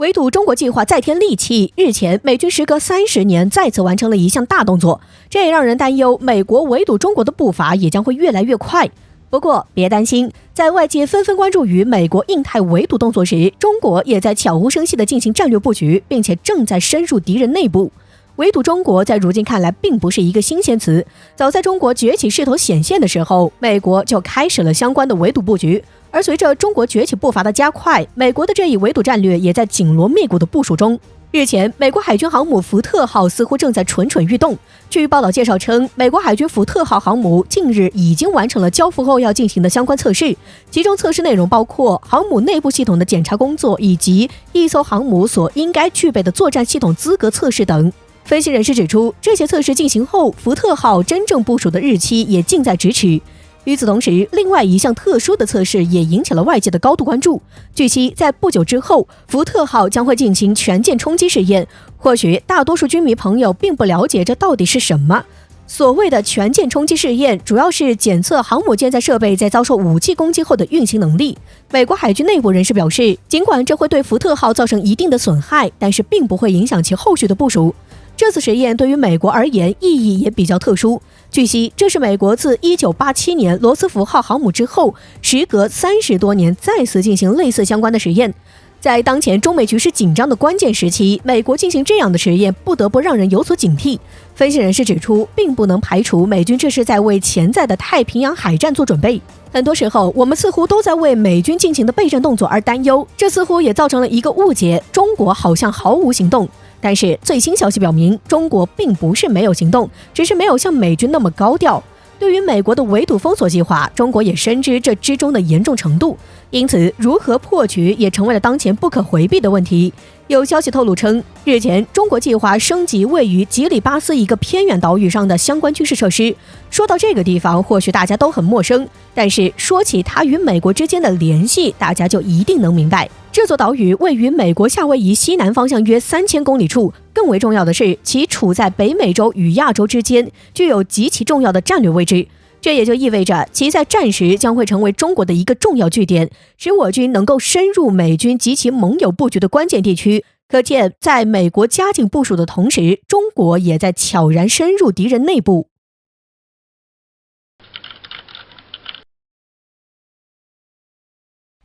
围堵中国计划再添利器，日前，美军时隔30年再次完成了一项大动作，这也让人担忧，美国围堵中国的步伐也将会越来越快。不过，别担心，在外界纷纷关注于美国印太围堵动作时，中国也在悄无声息地进行战略布局，并且正在深入敌人内部。围堵中国在如今看来并不是一个新鲜词，早在中国崛起势头显现的时候，美国就开始了相关的围堵布局。而随着中国崛起步伐的加快，美国的这一围堵战略也在紧锣密鼓的部署中。日前，美国海军航母福特号似乎正在蠢蠢欲动。据报道介绍称，美国海军福特号航母近日已经完成了交付后要进行的相关测试，其中测试内容包括航母内部系统的检查工作，以及一艘航母所应该具备的作战系统资格测试等。分析人士指出，这些测试进行后，福特号真正部署的日期也近在咫尺。与此同时，另外一项特殊的测试也引起了外界的高度关注。据悉，在不久之后，福特号将会进行全舰冲击试验。或许大多数军迷朋友并不了解这到底是什么。所谓的全舰冲击试验，主要是检测航母舰载设备在遭受武器攻击后的运行能力。美国海军内部人士表示，尽管这会对福特号造成一定的损害，但是并不会影响其后续的部署。这次实验对于美国而言意义也比较特殊。据悉，这是美国自1987年罗斯福号航母之后，时隔30多年再次进行类似相关的实验。在当前中美局势紧张的关键时期，美国进行这样的实验，不得不让人有所警惕。分析人士指出，并不能排除美军这是在为潜在的太平洋海战做准备。很多时候，我们似乎都在为美军进行的备战动作而担忧，这似乎也造成了一个误解：中国好像毫无行动。但是最新消息表明，中国并不是没有行动，只是没有像美军那么高调。对于美国的围堵封锁计划，中国也深知这之中的严重程度，因此如何破局也成为了当前不可回避的问题。有消息透露称，日前中国计划升级位于吉里巴斯一个偏远岛屿上的相关军事设施。说到这个地方，或许大家都很陌生，但是说起它与美国之间的联系，大家就一定能明白。这座岛屿位于美国夏威夷西南方向约3000公里处，更为重要的是，其处在北美洲与亚洲之间，具有极其重要的战略位置。这也就意味着，其在战时将会成为中国的一个重要据点，使我军能够深入美军及其盟友布局的关键地区。可见，在美国加紧部署的同时，中国也在悄然深入敌人内部。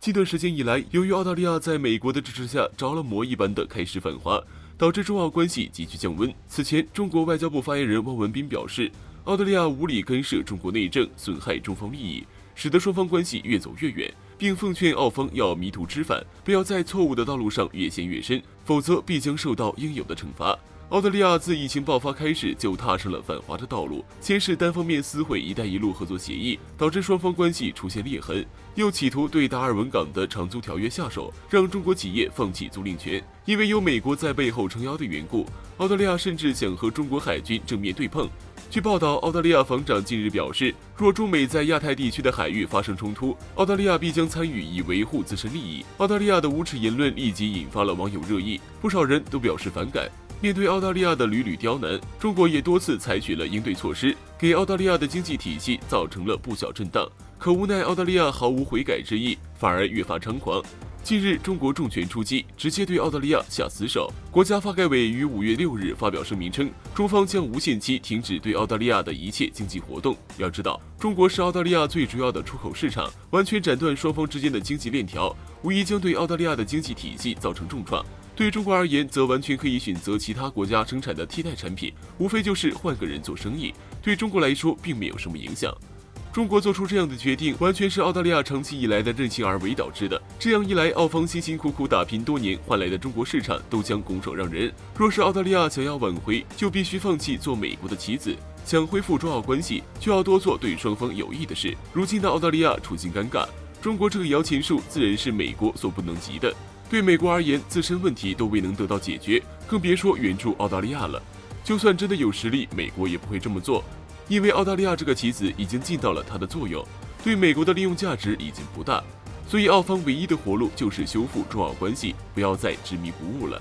近段时间以来，由于澳大利亚在美国的支持下着了魔一般的开始反华，导致中澳关系急剧降温。此前，中国外交部发言人汪文斌表示，澳大利亚无理干涉中国内政，损害中方利益，使得双方关系越走越远，并奉劝澳方要迷途知返，不要在错误的道路上越陷越深，否则必将受到应有的惩罚。澳大利亚自疫情爆发开始就踏上了反华的道路，先是单方面撕毁“一带一路”合作协议，导致双方关系出现裂痕，又企图对达尔文港的长租条约下手，让中国企业放弃租赁权。因为有美国在背后撑腰的缘故，澳大利亚甚至想和中国海军正面对碰。据报道，澳大利亚防长近日表示，若中美在亚太地区的海域发生冲突，澳大利亚必将参与以维护自身利益。澳大利亚的无耻言论立即引发了网友热议，不少人都表示反感。面对澳大利亚的屡屡刁难，中国也多次采取了应对措施，给澳大利亚的经济体系造成了不小震荡。可无奈澳大利亚毫无悔改之意，反而越发猖狂。近日，中国重拳出击，直接对澳大利亚下死手。国家发改委于5月6日发表声明称，中方将无限期停止对澳大利亚的一切经济活动。要知道，中国是澳大利亚最主要的出口市场，完全斩断双方之间的经济链条，无疑将对澳大利亚的经济体系造成重创。对中国而言，则完全可以选择其他国家生产的替代产品，无非就是换个人做生意，对中国来说并没有什么影响。中国做出这样的决定，完全是澳大利亚长期以来的任性而为导致的。这样一来，澳方辛辛苦苦打拼多年换来的中国市场都将拱手让人。若是澳大利亚想要挽回，就必须放弃做美国的棋子；想恢复中澳关系，就要多做对双方有益的事。如今的澳大利亚处境尴尬，中国这个摇钱树自然是美国所不能及的。对美国而言，自身问题都未能得到解决，更别说援助澳大利亚了。就算真的有实力，美国也不会这么做，因为澳大利亚这个棋子已经尽到了它的作用，对美国的利用价值已经不大。所以澳方唯一的活路就是修复中澳关系，不要再执迷不悟了。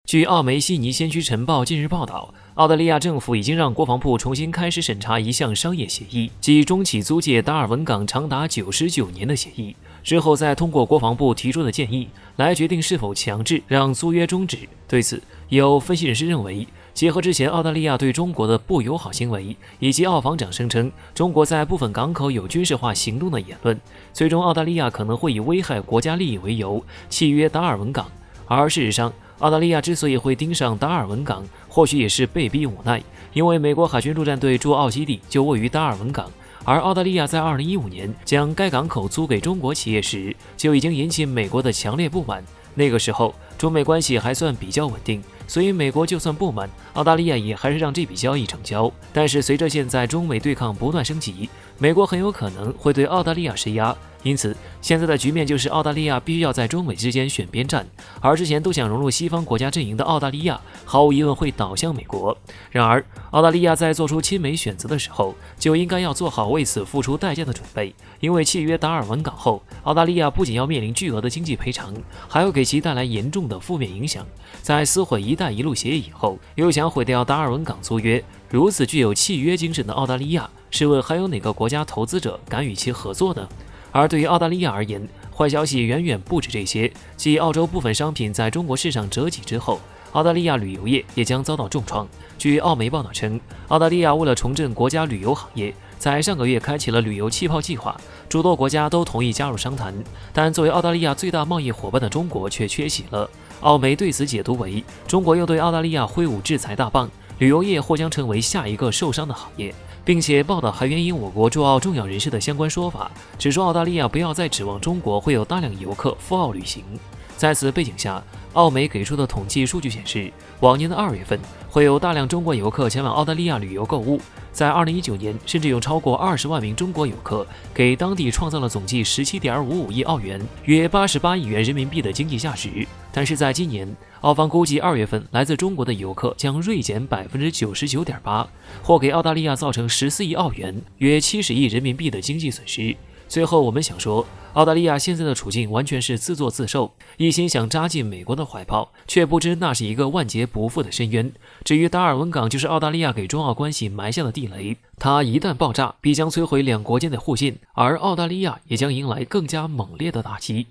据澳媒悉尼先驱晨报近日报道，澳大利亚政府已经让国防部重新开始审查一项商业协议，即中企租借达尔文港长达99年的协议，之后再通过国防部提出的建议来决定是否强制让租约终止。对此，有分析人士认为，结合之前澳大利亚对中国的不友好行为，以及澳防长声称中国在部分港口有军事化行动的言论，最终澳大利亚可能会以危害国家利益为由契约达尔文港。而事实上，澳大利亚之所以会盯上达尔文港，或许也是被逼无奈，因为美国海军陆战队驻澳基地就位于达尔文港，而澳大利亚在2015年将该港口租给中国企业时，就已经引起美国的强烈不满。那个时候，中美关系还算比较稳定，所以美国就算不满，澳大利亚也还是让这笔交易成交。但是随着现在中美对抗不断升级，美国很有可能会对澳大利亚施压，因此现在的局面就是澳大利亚必须要在中美之间选边站，而之前都想融入西方国家阵营的澳大利亚，毫无疑问会倒向美国。然而，澳大利亚在做出亲美选择的时候，就应该要做好为此付出代价的准备，因为契约达尔文港后，澳大利亚不仅要面临巨额的经济赔偿，还会给其带来严重的负面影响。在撕毁一带一路协议以后，又想毁掉达尔文港租约，如此具有契约精神的澳大利亚，试问还有哪个国家投资者敢与其合作呢？而对于澳大利亚而言，坏消息远远不止这些。继澳洲部分商品在中国市场折戟之后，澳大利亚旅游业也将遭到重创。据澳媒报道称，澳大利亚为了重振国家旅游行业，在上个月开启了旅游气泡计划，诸多国家都同意加入商谈，但作为澳大利亚最大贸易伙伴的中国却缺席了。澳媒对此解读为，中国又对澳大利亚挥舞制裁大棒，旅游业或将成为下一个受伤的行业。并且报道还援引我国驻澳重要人士的相关说法，指出澳大利亚不要再指望中国会有大量游客赴澳旅行。在此背景下，澳媒给出的统计数据显示，往年的2月份会有大量中国游客前往澳大利亚旅游购物，在2019年甚至有超过20万名中国游客给当地创造了总计17.55亿澳元，约88亿元人民币的经济价值。但是在今年，澳方估计2月份来自中国的游客将锐减 99.8%， 或给澳大利亚造成14亿澳元，约70亿人民币的经济损失。最后我们想说，澳大利亚现在的处境完全是自作自受，一心想扎进美国的怀抱，却不知那是一个万劫不复的深渊。至于达尔文港，就是澳大利亚给中澳关系埋下的地雷，它一旦爆炸，必将摧毁两国间的互信，而澳大利亚也将迎来更加猛烈的打击。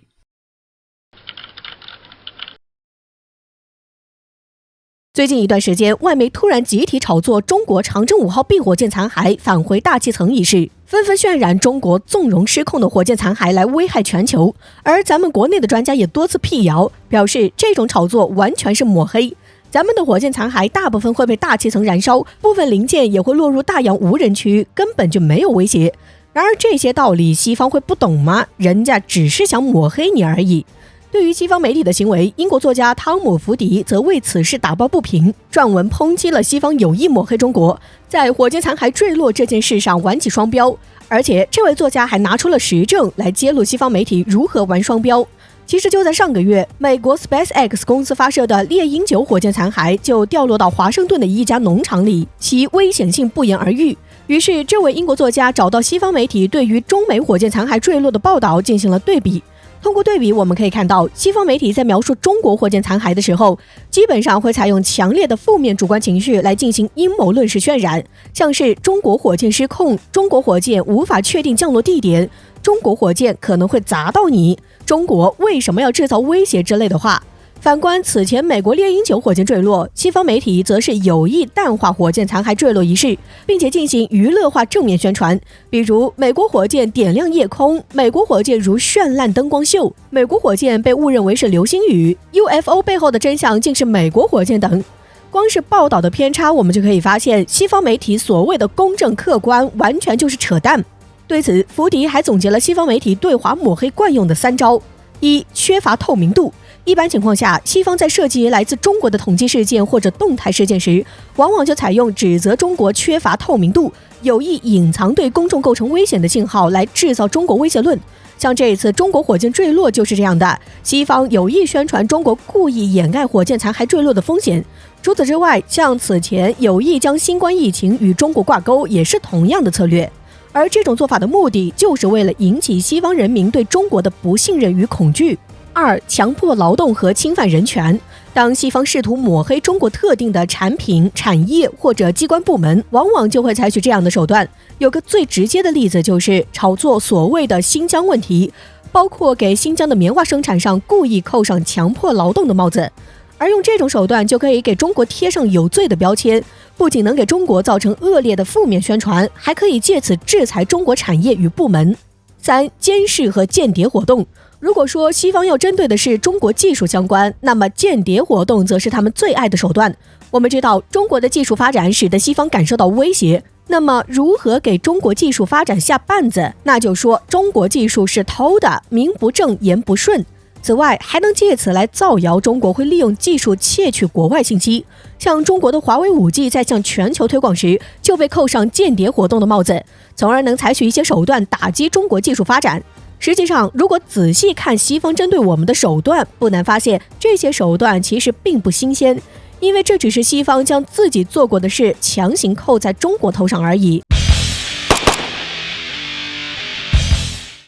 最近一段时间，外媒突然集体炒作中国长征5号 B 火箭残骸返回大气层一事，纷纷渲染中国纵容失控的火箭残骸来危害全球。而咱们国内的专家也多次辟谣，表示这种炒作完全是抹黑。咱们的火箭残骸大部分会被大气层燃烧，部分零件也会落入大洋无人区，根本就没有威胁。然而这些道理西方会不懂吗？人家只是想抹黑你而已。对于西方媒体的行为，英国作家汤姆·福迪则为此事打抱不平，撰文抨击了西方有意抹黑中国，在火箭残骸坠落这件事上玩起双标。而且这位作家还拿出了实证来揭露西方媒体如何玩双标。其实就在上个月，美国 SpaceX 公司发射的猎鹰9火箭残骸就掉落到华盛顿的一家农场里，其危险性不言而喻。于是这位英国作家找到西方媒体对于中美火箭残骸坠落的报道进行了对比。通过对比，我们可以看到，西方媒体在描述中国火箭残骸的时候，基本上会采用强烈的负面主观情绪来进行阴谋论式渲染，像是中国火箭失控、中国火箭无法确定降落地点、中国火箭可能会砸到你、中国为什么要制造威胁之类的话。反观此前美国猎鹰9火箭坠落，西方媒体则是有意淡化火箭残骸坠落一事，并且进行娱乐化正面宣传，比如美国火箭点亮夜空，美国火箭如绚烂灯光秀，美国火箭被误认为是流星雨， UFO 背后的真相竟是美国火箭等。光是报道的偏差，我们就可以发现西方媒体所谓的公正客观完全就是扯淡。对此，福迪还总结了西方媒体对华抹黑惯用的3招：一、缺乏透明度。一般情况下，西方在涉及来自中国的统计事件或者动态事件时，往往就采用指责中国缺乏透明度，有意隐藏对公众构成危险的信号来制造中国威胁论。像这一次中国火箭坠落就是这样的，西方有意宣传中国故意掩盖火箭残骸坠落的风险。除此之外，像此前有意将新冠疫情与中国挂钩，也是同样的策略。而这种做法的目的，就是为了引起西方人民对中国的不信任与恐惧。2、强迫劳动和侵犯人权。当西方试图抹黑中国特定的产品、产业或者机关部门，往往就会采取这样的手段。有个最直接的例子就是炒作所谓的新疆问题，包括给新疆的棉花生产上故意扣上强迫劳动的帽子。而用这种手段就可以给中国贴上有罪的标签，不仅能给中国造成恶劣的负面宣传，还可以借此制裁中国产业与部门。3、监视和间谍活动。如果说西方要针对的是中国技术相关，那么间谍活动则是他们最爱的手段。我们知道，中国的技术发展使得西方感受到威胁，那么如何给中国技术发展下绊子？那就说中国技术是偷的，名不正言不顺。此外，还能借此来造谣中国会利用技术窃取国外信息。像中国的华为5G在向全球推广时，就被扣上间谍活动的帽子，从而能采取一些手段打击中国技术发展。实际上，如果仔细看西方针对我们的手段，不难发现这些手段其实并不新鲜，因为这只是西方将自己做过的事强行扣在中国头上而已。